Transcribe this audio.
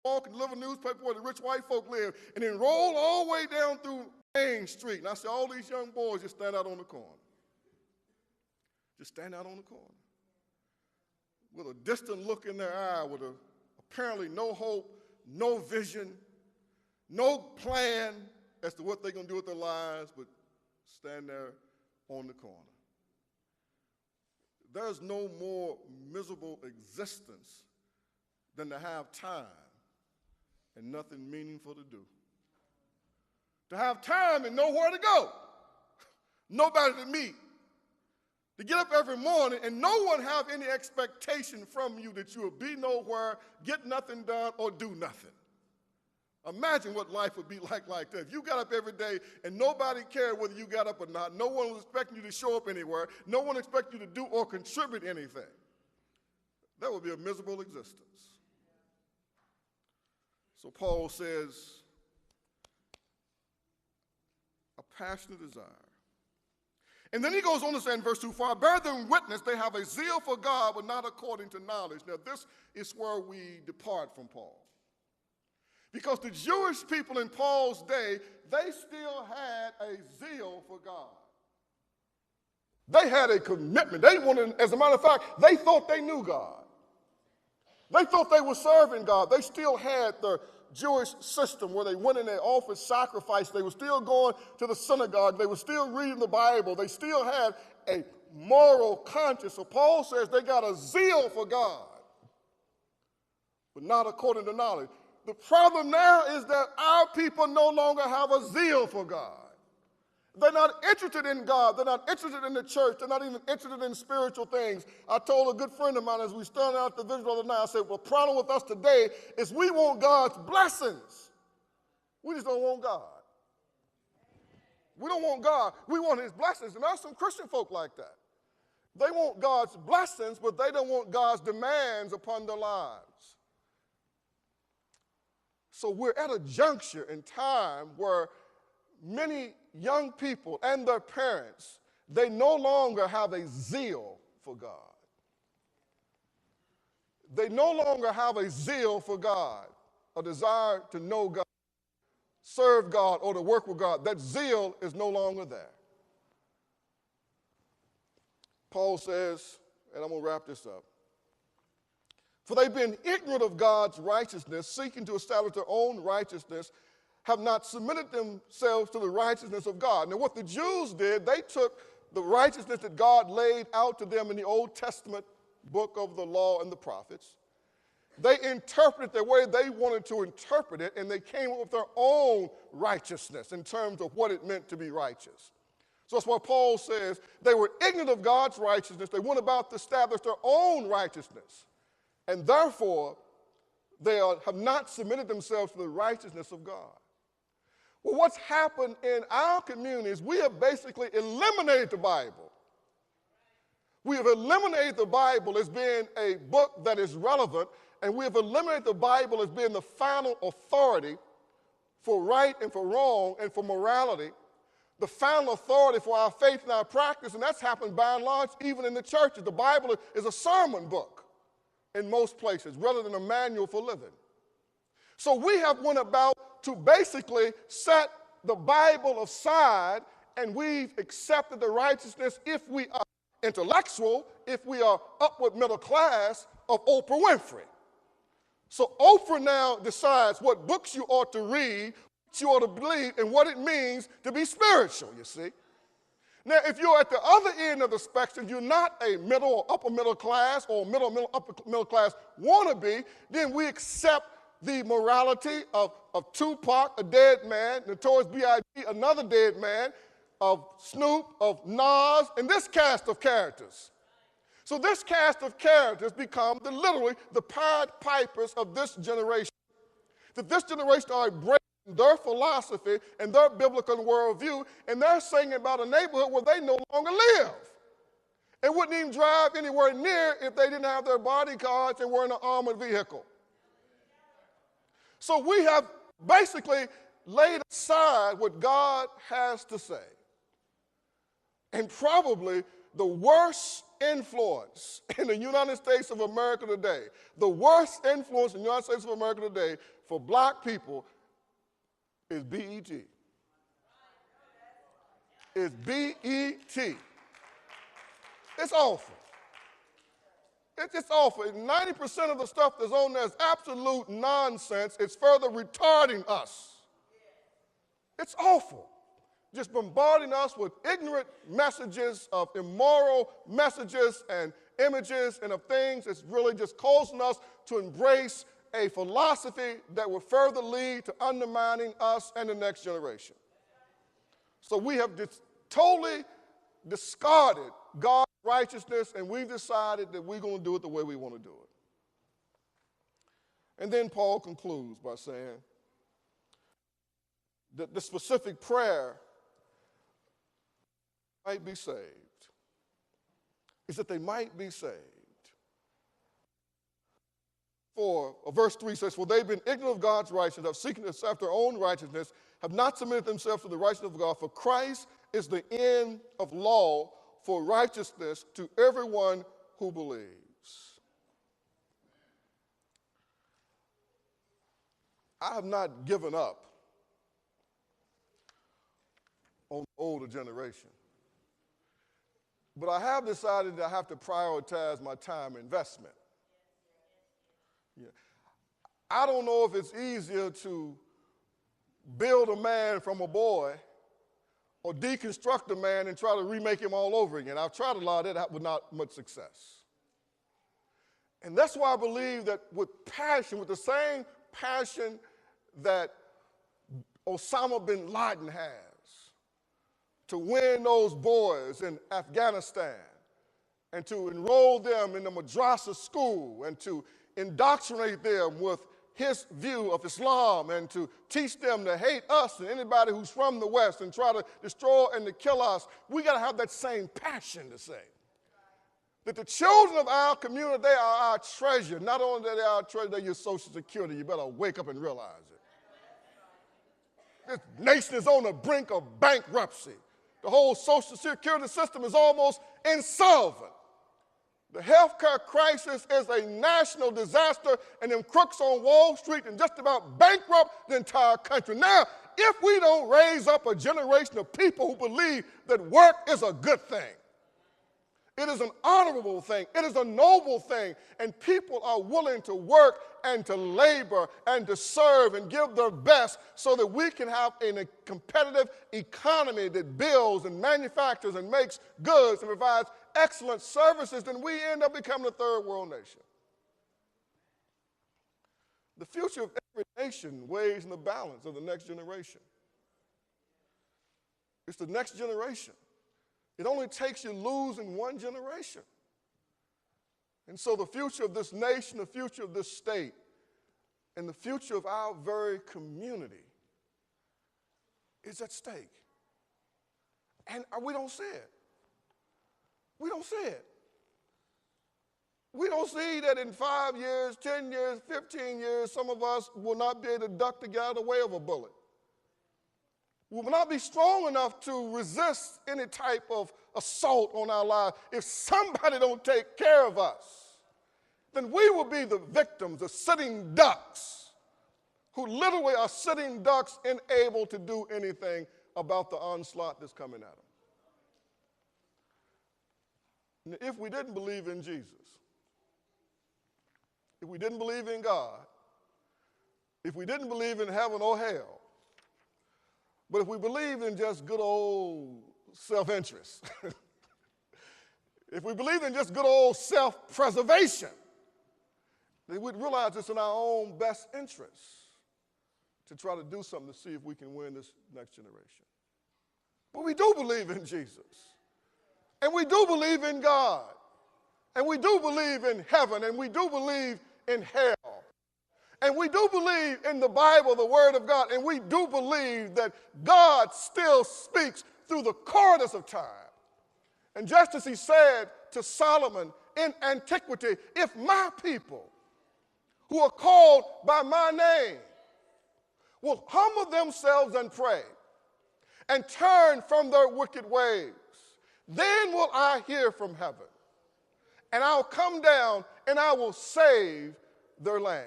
walk and deliver newspaper where the rich white folk live, and then roll all the way down through Main Street. And I see all these young boys just stand out on the corner. Just stand out on the corner with a distant look in their eye, with apparently no hope, no vision, no plan as to what they're going to do with their lives, but stand there on the corner. There's no more miserable existence than to have time and nothing meaningful to do. To have time and nowhere to go, nobody to meet, to get up every morning and no one have any expectation from you that you will be nowhere, get nothing done, or do nothing. Imagine what life would be like that. If you got up every day and nobody cared whether you got up or not, no one was expecting you to show up anywhere, no one expected you to do or contribute anything, that would be a miserable existence. So Paul says, a passionate desire. And then he goes on to say in verse 2, for I bear them witness, they have a zeal for God, but not according to knowledge. Now this is where we depart from Paul. Because the Jewish people in Paul's day, they still had a zeal for God. They had a commitment. They wanted, as a matter of fact, they thought they knew God. They thought they were serving God. They still had the Jewish system where they went and they offered sacrifice. They were still going to the synagogue. They were still reading the Bible. They still had a moral conscience. So Paul says they got a zeal for God, but not according to knowledge. The problem now is that our people no longer have a zeal for God. They're not interested in God. They're not interested in the church. They're not even interested in spiritual things. I told a good friend of mine as we started out the vision the other night, I said, well, the problem with us today is we want God's blessings. We just don't want God. We don't want God. We want his blessings. And there's some Christian folk like that. They want God's blessings, but they don't want God's demands upon their lives. So we're at a juncture in time where many young people and their parents, they no longer have a zeal for God. They no longer have a zeal for God, a desire to know God, serve God, or to work with God. That zeal is no longer there. Paul says, and I'm going to wrap this up, for they've been ignorant of God's righteousness, seeking to establish their own righteousness, have not submitted themselves to the righteousness of God. Now, what the Jews did, they took the righteousness that God laid out to them in the Old Testament book of the law and the prophets. They interpreted the way they wanted to interpret it, and they came up with their own righteousness in terms of what it meant to be righteous. So that's why Paul says they were ignorant of God's righteousness. They went about to establish their own righteousness, and therefore they have not submitted themselves to the righteousness of God. Well, what's happened in our communities, we have basically eliminated the Bible. We have eliminated the Bible as being a book that is relevant, and we have eliminated the Bible as being the final authority for right and for wrong and for morality, the final authority for our faith and our practice, and that's happened by and large even in the churches. The Bible is a sermon book in most places rather than a manual for living. So we have went about to basically set the Bible aside, and we've accepted the righteousness, if we are intellectual, if we are upward middle class, of Oprah Winfrey. So Oprah now decides what books you ought to read, what you ought to believe, and what it means to be spiritual, you see. Now, if you're at the other end of the spectrum, you're not a middle or upper middle class or upper middle class wannabe, then we accept the morality of Tupac, a dead man, Notorious B.I.G., another dead man, of Snoop, of Nas, and this cast of characters. So this cast of characters become literally the Pied Pipers of this generation. That this generation started breaking their philosophy and their biblical worldview, and they're singing about a neighborhood where they no longer live. And wouldn't even drive anywhere near if they didn't have their bodyguards and were in an armored vehicle. So we have basically laid aside what God has to say. And probably the worst influence in the United States of America today, the worst influence in the United States of America today for black people is BET. It's BET. It's awful. It's awful. 90% of the stuff that's on there is absolute nonsense. It's further retarding us. It's awful. Just bombarding us with ignorant messages of immoral messages and images and of things. It's really just causing us to embrace a philosophy that will further lead to undermining us and the next generation. So we have totally discarded God's righteousness, and we've decided that we're going to do it the way we want to do it. And then Paul concludes by saying that the specific prayer might be saved is that they might be saved. For verse 3 says, for they've been ignorant of God's righteousness, have seeking to accept their own righteousness, have not submitted themselves to the righteousness of God. For Christ is the end of law for righteousness to everyone who believes. I have not given up on the older generation, but I have decided that I have to prioritize my time investment. Yeah. I don't know if it's easier to build a man from a boy or deconstruct a man and try to remake him all over again. I've tried a lot of that with not much success. And that's why I believe that with passion, with the same passion that Osama bin Laden has to win those boys in Afghanistan and to enroll them in the madrasa school and to indoctrinate them with his view of Islam and to teach them to hate us and anybody who's from the West and try to destroy and to kill us, we got to have that same passion to say that the children of our community, they are our treasure. Not only are they our treasure, they're your Social Security. You better wake up and realize it. This nation is on the brink of bankruptcy. The whole Social Security system is almost insolvent. The healthcare crisis is a national disaster, and them crooks on Wall Street and just about bankrupt the entire country. Now, if we don't raise up a generation of people who believe that work is a good thing, it is an honorable thing, it is a noble thing, and people are willing to work and to labor and to serve and give their best so that we can have a competitive economy that builds and manufactures and makes goods and provides excellent services, then we end up becoming a third world nation. The future of every nation weighs in the balance of the next generation. It's the next generation. It only takes you losing one generation. And so the future of this nation, the future of this state, and the future of our very community is at stake. And we don't see it. We don't see it. We don't see that in 5 years, 10 years, 15 years, some of us will not be able to duck to get out of the way of a bullet. We will not be strong enough to resist any type of assault on our lives. If somebody don't take care of us, then we will be the victims, the sitting ducks, who literally are sitting ducks, unable to do anything about the onslaught that's coming at them. If we didn't believe in Jesus, if we didn't believe in God, if we didn't believe in heaven or hell, but if we believed in just good old self-interest, if we believed in just good old self-preservation, then we'd realize it's in our own best interest to try to do something to see if we can win this next generation. But we do believe in Jesus. And we do believe in God. And we do believe in heaven. And we do believe in hell. And we do believe in the Bible, the Word of God. And we do believe that God still speaks through the corridors of time. And just as he said to Solomon in antiquity, if my people who are called by my name will humble themselves and pray and turn from their wicked ways, then will I hear from heaven and I'll come down and I will save their land.